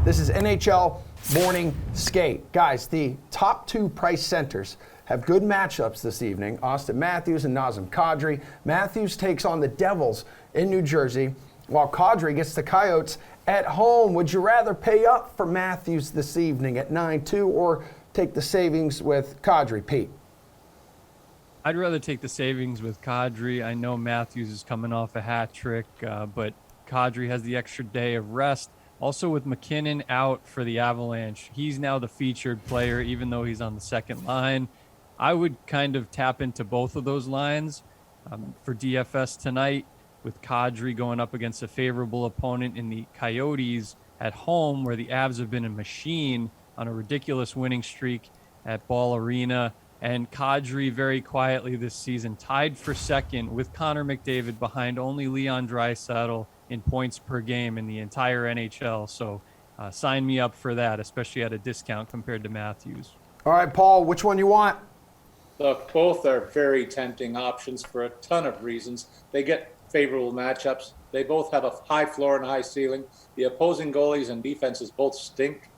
This is NHL Morning Skate. Guys, the top two price centers have good matchups this evening. Austin Matthews and Nazem Kadri. Matthews takes on the Devils in New Jersey, while Kadri gets the Coyotes at home. Would you rather pay up for Matthews this evening at 9-2 or take the savings with Kadri, Pete? I'd rather take the savings with Kadri. I know Matthews is coming off a hat trick, but Kadri has the extra day of rest. Also with McKinnon out for the Avalanche, he's now the featured player, even though he's on the second line. I would kind of tap into both of those lines for DFS tonight, with Kadri going up against a favorable opponent in the Coyotes at home, where the Avs have been a machine on a ridiculous winning streak at Ball Arena. And Kadri very quietly this season tied for second with Connor McDavid, behind only Leon Draisaitl in points per game in the entire NHL. So sign me up for that, especially at a discount compared to Matthews. All right, Paul, which one you want? Look, both are very tempting options for a ton of reasons. They get favorable matchups. They both have a high floor and high ceiling. The opposing goalies and defenses both stink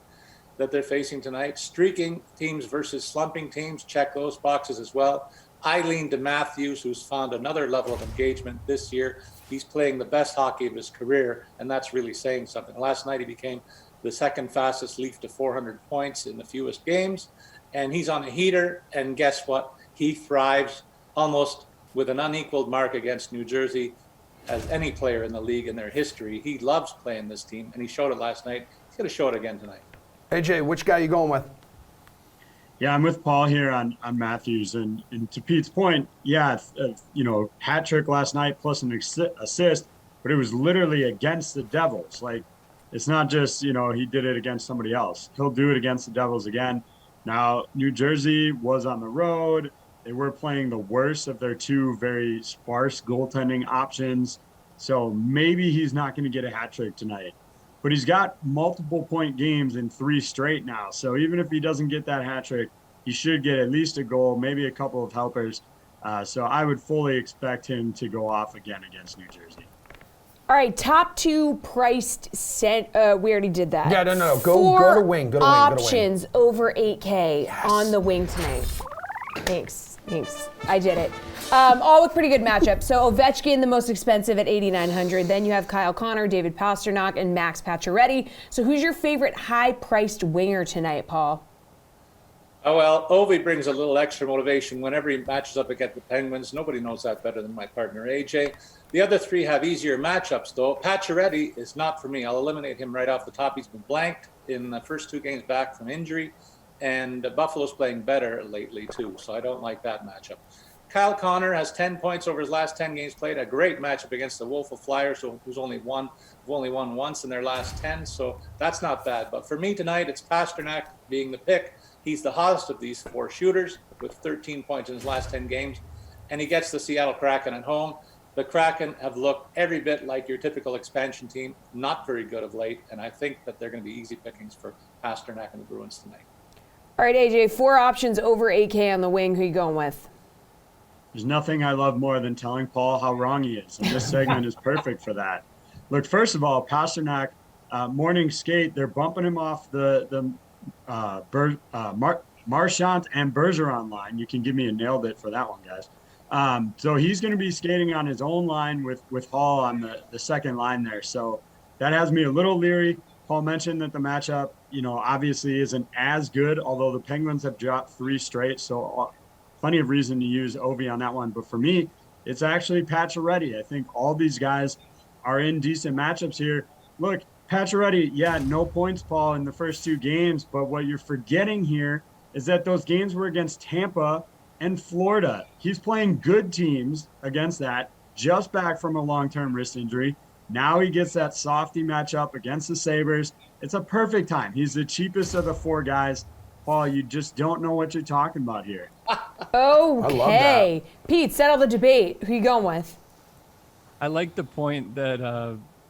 that they're facing tonight. Streaking teams versus slumping teams, check those boxes as well. I lean to Matthews, who's found another level of engagement this year. He's playing the best hockey of his career, and that's really saying something. Last night he became the second fastest Leaf to 400 points in the fewest games, and he's on a heater, and guess what? He thrives almost with an unequaled mark against New Jersey as any player in the league in their history. He loves playing this team, and he showed it last night. He's going to show it again tonight. AJ, which guy are you going with? Yeah, I'm with Paul here on Matthews. And to Pete's point, yeah, hat trick last night plus an assist, but it was literally against the Devils. Like, it's not just, he did it against somebody else. He'll do it against the Devils again. Now, New Jersey was on the road. They were playing the worst of their two very sparse goaltending options. So maybe he's not going to get a hat trick tonight. But he's got multiple point games in 3 straight now. So even if he doesn't get that hat trick, he should get at least a goal, maybe a couple of helpers. So I would fully expect him to go off again against New Jersey. All right, top two priced we already did that. Yeah, no. Go to wing. Go to wing. Options over $8K on the wing tonight. Thanks. I did it. All with pretty good matchups. So Ovechkin, the most expensive at $8,900. Then you have Kyle Connor, David Pastrnak, and Max Pacioretty. So who's your favorite high-priced winger tonight, Paul? Oh, well, Ovi brings a little extra motivation whenever he matches up against the Penguins. Nobody knows that better than my partner, AJ. The other three have easier matchups, though. Pacioretty is not for me. I'll eliminate him right off the top. He's been blanked in the first 2 games back from injury. And Buffalo's playing better lately, too, so I don't like that matchup. Kyle Connor has 10 points over his last 10 games played, a great matchup against the Wolf Flyers, who's only won once in their last 10, so that's not bad. But for me tonight, it's Pastrnak being the pick. He's the hottest of these 4 shooters with 13 points in his last 10 games, and he gets the Seattle Kraken at home. The Kraken have looked every bit like your typical expansion team, not very good of late, and I think that they're going to be easy pickings for Pastrnak and the Bruins tonight. All right, AJ, 4 options over $8K on the wing. Who are you going with? There's nothing I love more than telling Paul how wrong he is, and this segment is perfect for that. Look, first of all, Pastrnak, morning skate, they're bumping him off the Marchand and Bergeron line. You can give me a nailed it for that one, guys. So he's going to be skating on his own line with Hall on the second line there. So that has me a little leery. Paul mentioned that the matchup, obviously isn't as good, although the Penguins have dropped 3 straight. So plenty of reason to use Ovi on that one. But for me, it's actually Pacioretty. I think all these guys are in decent matchups here. Look, Pacioretty, yeah, no points, Paul, in the first 2 games. But what you're forgetting here is that those games were against Tampa and Florida. He's playing good teams against that, just back from a long-term wrist injury. Now he gets that softy matchup against the Sabres. It's a perfect time. He's the cheapest of the 4 guys. Paul, you just don't know what you're talking about here. Okay. Pete, settle the debate. Who you going with? I like the point that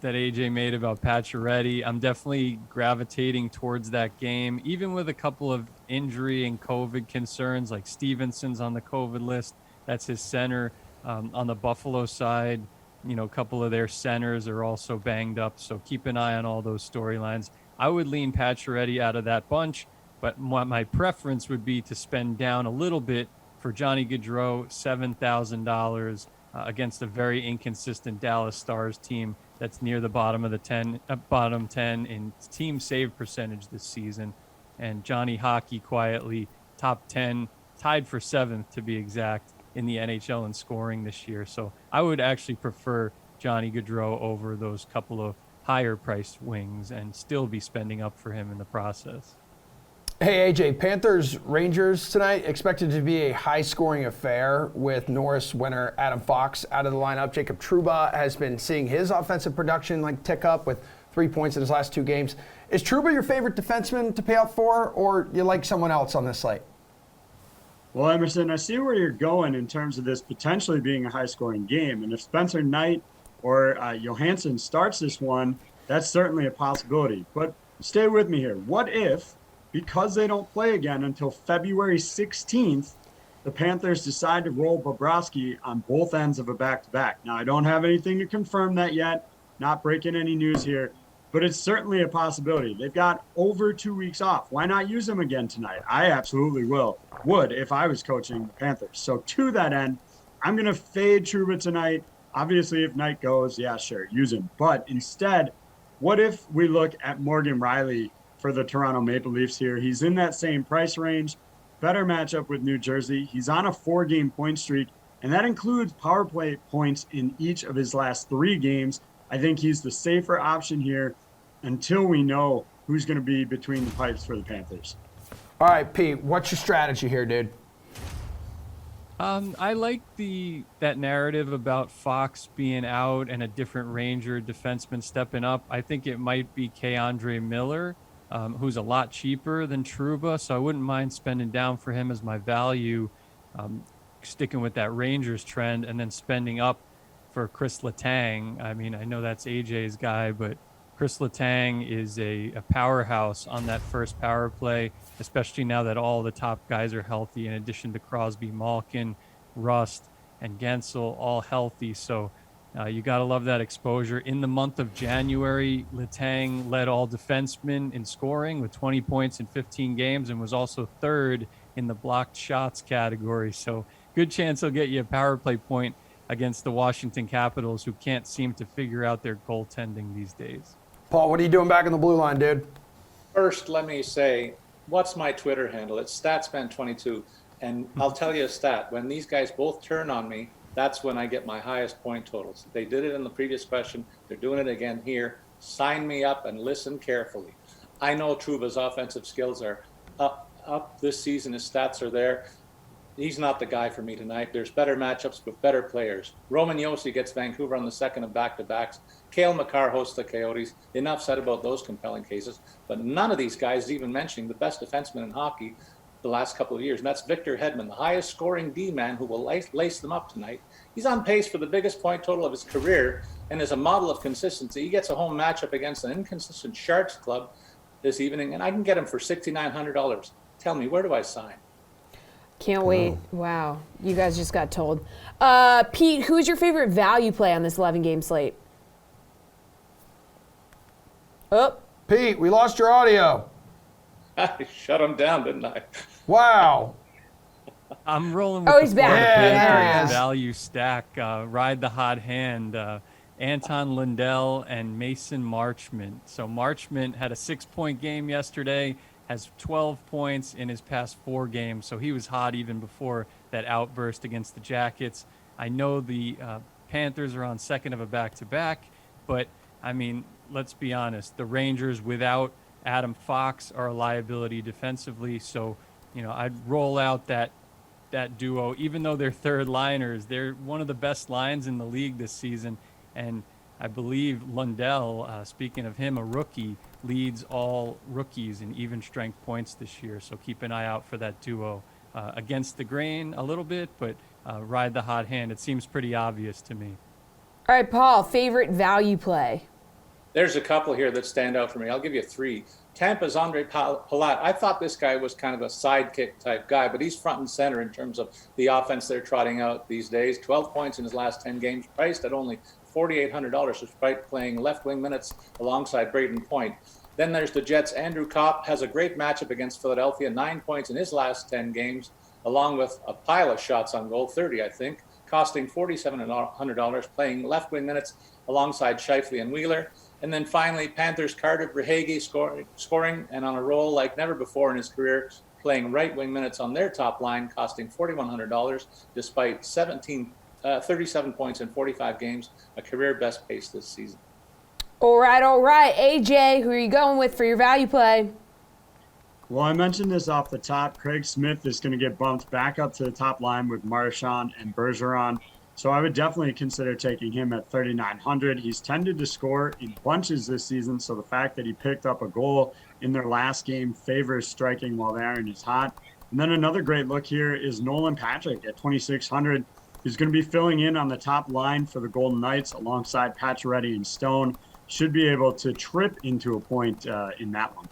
AJ made about Pacioretty. I'm definitely gravitating towards that game, even with a couple of injury and COVID concerns, like Stevenson's on the COVID list. That's his center on the Buffalo side. A couple of their centers are also banged up, so keep an eye on all those storylines. I would lean Pacioretty out of that bunch, but my preference would be to spend down a little bit for Johnny Gaudreau, $7,000 against a very inconsistent Dallas Stars team that's near the bottom of the bottom 10 in team save percentage this season. And Johnny Hockey quietly top 10, tied for 7th to be exact, in the NHL in scoring this year. So I would actually prefer Johnny Gaudreau over those couple of higher priced wings and still be spending up for him in the process. Hey, AJ, Panthers-Rangers tonight expected to be a high-scoring affair with Norris winner Adam Fox out of the lineup. Jacob Trouba has been seeing his offensive production tick up with 3 points in his last 2 games. Is Trouba your favorite defenseman to pay up for, or you like someone else on this slate? Well, Emerson, I see where you're going in terms of this potentially being a high-scoring game. And if Spencer Knight or Johansson starts this one, that's certainly a possibility. But stay with me here. What if, because they don't play again until February 16th, the Panthers decide to roll Bobrovsky on both ends of a back-to-back? Now, I don't have anything to confirm that yet, not breaking any news here, but it's certainly a possibility. They've got over 2 weeks off. Why not use them again tonight? I absolutely would if I was coaching the Panthers. So to that end, I'm going to fade Trouba tonight. Obviously, if Knight goes, yeah, sure, use him. But instead, what if we look at Morgan Rielly for the Toronto Maple Leafs here? He's in that same price range, better matchup with New Jersey. He's on a 4-game point streak, and that includes power play points in each of his last 3 games. I think he's the safer option here until we know who's going to be between the pipes for the Panthers. All right, Pete, what's your strategy here, dude? I like that narrative about Fox being out and a different Ranger defenseman stepping up. I think it might be K'Andre Miller, who's a lot cheaper than Trouba, so I wouldn't mind spending down for him as my value, sticking with that Rangers trend, and then spending up for Chris Letang. I mean, I know that's AJ's guy, but Chris Letang is a powerhouse on that first power play, especially now that all the top guys are healthy, in addition to Crosby, Malkin, Rust, and Gensel, all healthy. So you got to love that exposure. In the month of January, Letang led all defensemen in scoring with 20 points in 15 games and was also 3rd in the blocked shots category. So good chance he'll get you a power play point against the Washington Capitals, who can't seem to figure out their goaltending these days. Paul, what are you doing back in the blue line, dude? First, let me say, what's my Twitter handle? It's Statsman22. And I'll tell you a stat. When these guys both turn on me, that's when I get my highest point totals. They did it in the previous question. They're doing it again here. Sign me up and listen carefully. I know Trouba's offensive skills are up this season. His stats are there. He's not the guy for me tonight. There's better matchups with better players. Roman Josi gets Vancouver on the second of back-to-backs. Cale Makar hosts the Coyotes. Enough said about those compelling cases. But none of these guys is even mentioning the best defenseman in hockey the last couple of years, and that's Victor Hedman, the highest scoring D-man who will lace them up tonight. He's on pace for the biggest point total of his career, and as a model of consistency, he gets a home matchup against an inconsistent Sharks club this evening, and I can get him for $6,900. Tell me, where do I sign? Can't wait. Wow. You guys just got told. Pete, who's your favorite value play on this 11-game slate? Oh. Pete, we lost your audio. I shut him down, didn't I? Wow. I'm rolling with he's the Florida back. Panthers Yeah. value stack. Ride the hot hand. Anton Lundell and Mason Marchment. So Marchment had a 6-point game yesterday, has 12 points in his past 4 games. So he was hot even before that outburst against the Jackets. I know the Panthers are on second of a back-to-back, but, I mean, let's be honest. The Rangers without Adam Fox are a liability defensively. So, I'd roll out that duo. Even though they're third liners, they're one of the best lines in the league this season. And I believe Lundell, speaking of him, a rookie, leads all rookies in even strength points this year. So keep an eye out for that duo. Against the grain a little bit, but ride the hot hand. It seems pretty obvious to me. All right, Paul, favorite value play? There's a couple here that stand out for me. I'll give you 3. Tampa's Andre Palat. I thought this guy was kind of a sidekick type guy, but he's front and center in terms of the offense they're trotting out these days. 12 points in his last 10 games, priced at only $4,800 despite playing left wing minutes alongside Braden Point. Then there's the Jets. Andrew Kopp has a great matchup against Philadelphia, 9 points in his last 10 games, along with a pile of shots on goal, 30, I think, costing $4,700, playing left wing minutes alongside Scheifele and Wheeler. And then finally, Panthers' Carter Verhaeghe scoring and on a roll like never before in his career, playing right wing minutes on their top line, costing $4,100 despite 37 points in 45 games, a career best pace this season. All right. AJ, who are you going with for your value play? Well, I mentioned this off the top. Craig Smith is going to get bumped back up to the top line with Marchand and Bergeron. So I would definitely consider taking him at 3,900. He's tended to score in bunches this season, so the fact that he picked up a goal in their last game favors striking while the iron is hot. And then another great look here is Nolan Patrick at 2,600. He's going to be filling in on the top line for the Golden Knights alongside Pacioretty and Stone. Should be able to trip into a point in that one.